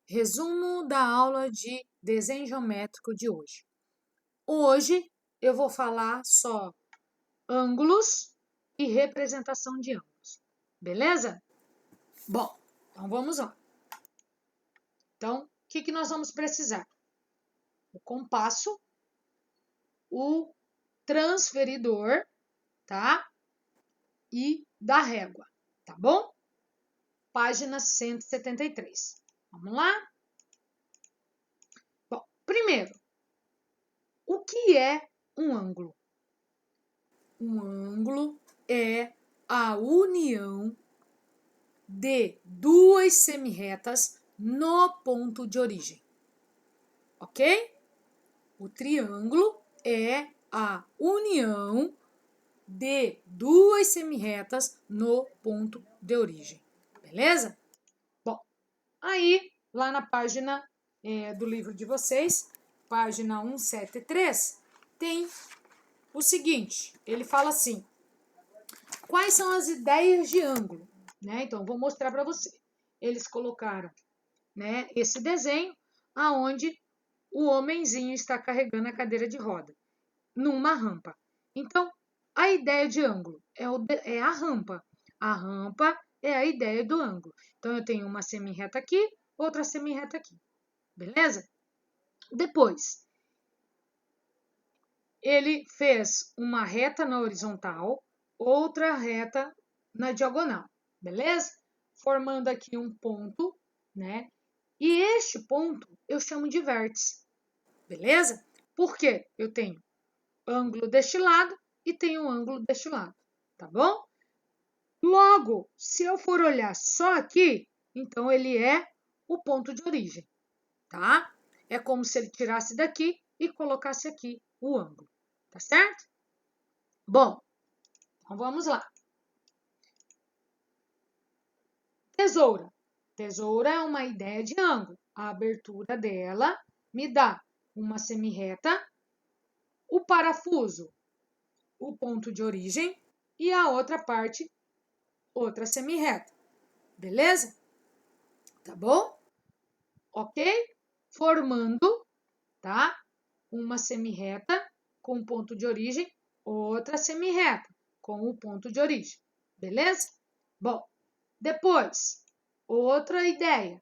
Resumo da aula de desenho geométrico de hoje. Hoje eu vou falar só ângulos e representação de ângulos, beleza? Bom, então vamos lá. Então, o que nós vamos precisar? O compasso, o transferidor, tá? E da régua, tá bom? Página 173. Vamos lá? Bom, primeiro, o que é um ângulo? Um ângulo é a união de duas semirretas no ponto de origem, ok? O triângulo é a união de duas semirretas no ponto de origem, beleza? Bom, aí lá na página do livro de vocês, página 173, tem o seguinte, ele fala assim: quais são as ideias de ângulo? Né? Então, vou mostrar para você. Eles colocaram, né, esse desenho aonde o homenzinho está carregando a cadeira de roda numa rampa. Então, a ideia de ângulo é a rampa. A rampa é a ideia do ângulo. Então, eu tenho uma semirreta aqui, outra semirreta aqui. Beleza? Depois, ele fez uma reta na horizontal, outra reta na diagonal, beleza? Formando aqui um ponto, né? E este ponto eu chamo de vértice, beleza? Porque eu tenho ângulo deste lado e tenho ângulo deste lado, tá bom? Logo, se eu for olhar só aqui, então ele é o ponto de origem, tá? É como se ele tirasse daqui e colocasse aqui o ângulo, tá certo? Bom, então vamos lá. Tesoura. Tesoura é uma ideia de ângulo. A abertura dela me dá uma semirreta, o parafuso, o ponto de origem, e a outra parte, outra semirreta. Beleza? Tá bom? Ok? Formando, tá? Uma semirreta com o ponto de origem, outra semirreta com o ponto de origem. Beleza? Bom, depois, outra ideia.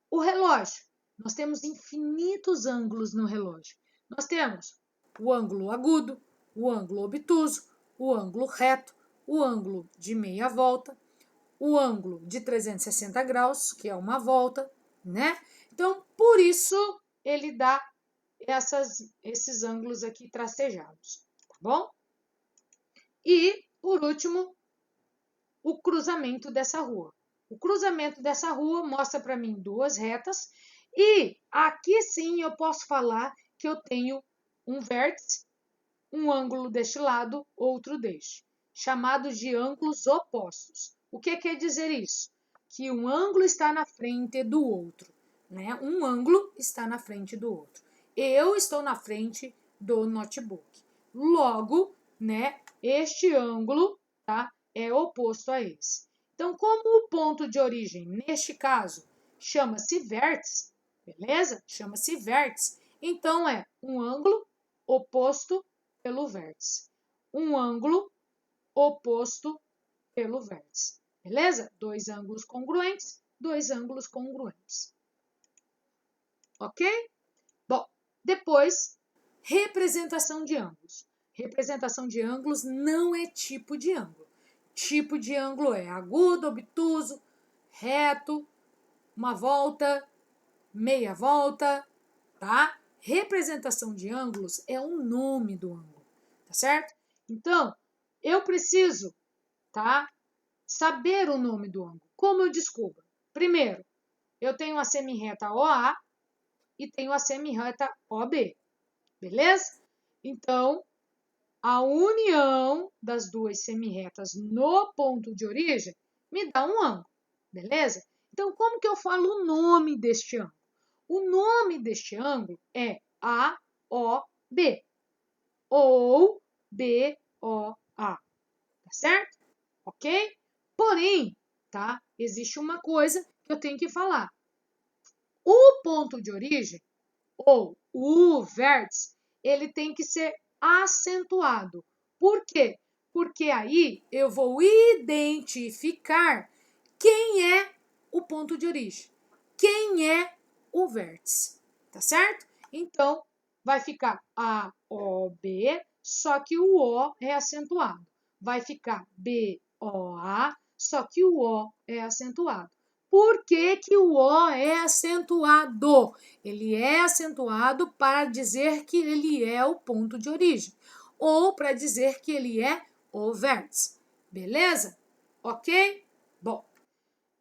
O relógio. Nós temos infinitos ângulos no relógio. Nós temos o ângulo agudo, o ângulo obtuso, o ângulo reto, o ângulo de meia volta, o ângulo de 360 graus, que é uma volta, né? Então, por isso, ele dá esses ângulos aqui tracejados, tá bom? E, por último, o cruzamento dessa rua. O cruzamento dessa rua mostra para mim duas retas e aqui sim eu posso falar que eu tenho um vértice, um ângulo deste lado, outro deste, chamados de ângulos opostos. O que quer dizer isso? Que um ângulo está na frente do outro, né? Um ângulo está na frente do outro. Eu estou na frente do notebook. Logo, né, este ângulo, tá, é oposto a esse. Então, como o ponto de origem, neste caso, chama-se vértice, beleza? Chama-se vértice. Então, é um ângulo oposto pelo vértice. Um ângulo oposto pelo vértice. Beleza? Dois ângulos congruentes, dois ângulos congruentes. Ok? Bom, depois, representação de ângulos. Representação de ângulos não é tipo de ângulo. Tipo de ângulo é agudo, obtuso, reto, uma volta, meia volta, tá? Representação de ângulos é o nome do ângulo, tá certo? Então, eu preciso, tá, saber o nome do ângulo. Como eu descubro? Primeiro, eu tenho a semirreta OA e tenho a semirreta OB, beleza? Então, a união das duas semirretas no ponto de origem me dá um ângulo, beleza? Então, como que eu falo o nome deste ângulo? O nome deste ângulo é AOB ou BOA, tá certo? Ok? Porém, tá? Existe uma coisa que eu tenho que falar. O ponto de origem, ou o vértice, ele tem que ser acentuado. Por quê? Porque aí eu vou identificar quem é o ponto de origem, quem é o vértice, tá certo? Então, vai ficar A, O, B, só que o O é acentuado. Vai ficar B, O, A, só que o O é acentuado. Por que que o O é acentuado? Ele é acentuado para dizer que ele é o ponto de origem, ou para dizer que ele é o vértice. Beleza? Ok? Bom,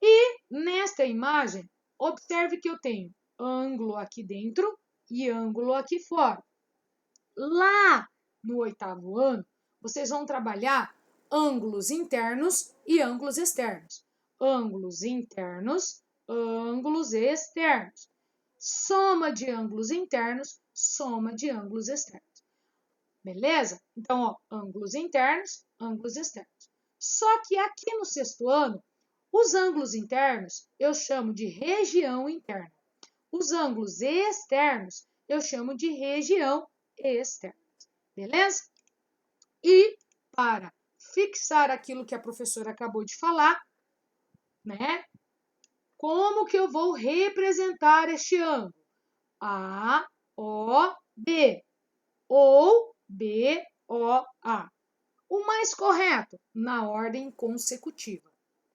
e nesta imagem, observe que eu tenho ângulo aqui dentro e ângulo aqui fora. Lá no 8º ano, vocês vão trabalhar ângulos internos e ângulos externos. Ângulos internos, ângulos externos. Soma de ângulos internos, soma de ângulos externos. Beleza? Então, ó, ângulos internos, ângulos externos. Só que aqui no 6º ano, os ângulos internos eu chamo de região interna. Os ângulos externos eu chamo de região externa. Beleza? E para fixar aquilo que a professora acabou de falar, né? Como que eu vou representar este ângulo? A, O, B. Ou B, O, A. O mais correto, na ordem consecutiva.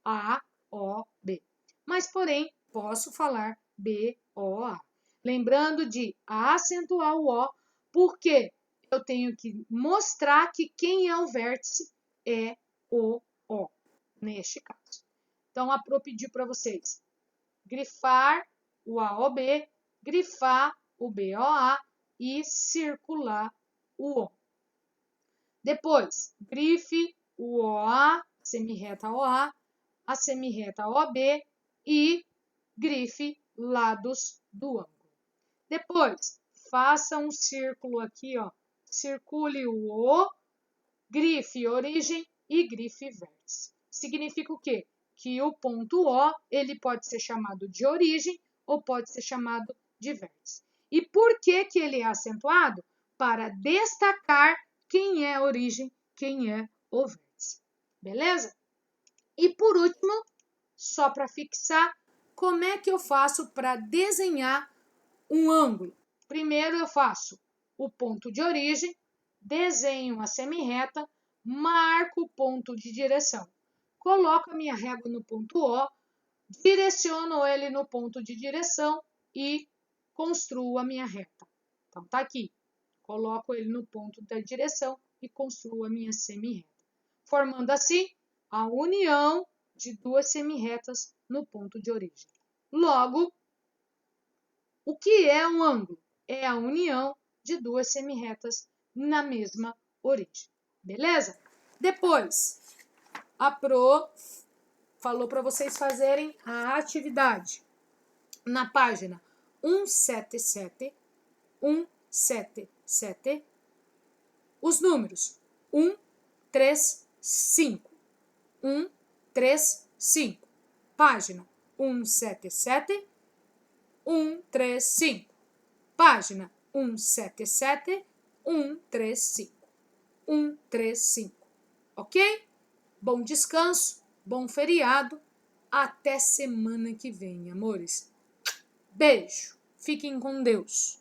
A, O, B. Mas, porém, posso falar B, O, A. Lembrando de acentuar o O, porque eu tenho que mostrar que quem é o vértice é o O, neste caso. Então, vou pedir para vocês grifar o AOB, grifar o BOA e circular o O. Depois, grife o OA, semirreta OA, a semirreta OB e grife lados do ângulo. Depois, faça um círculo aqui, ó. Circule o O, grife origem e grife vértice. Significa o quê? Que o ponto O, ele pode ser chamado de origem ou pode ser chamado de vértice. E por que que ele é acentuado? Para destacar quem é a origem, quem é o vértice. Beleza? E por último, só para fixar, como é que eu faço para desenhar um ângulo? Primeiro eu faço o ponto de origem, desenho uma semirreta, marco o ponto de direção. Coloco a minha régua no ponto O, direciono ele no ponto de direção e construo a minha reta. Então, tá aqui. Coloco ele no ponto da direção e construo a minha semirreta. Formando assim a união de duas semirretas no ponto de origem. Logo, o que é um ângulo? É a união de duas semirretas na mesma origem. Beleza? Depois, a Pro falou para vocês fazerem a atividade na página 177, 177, os números 1, 3, 5, 1, 3, 5, página 177, 135, página 177, 135, 135, ok? Bom descanso, bom feriado, até semana que vem, amores. Beijo, fiquem com Deus.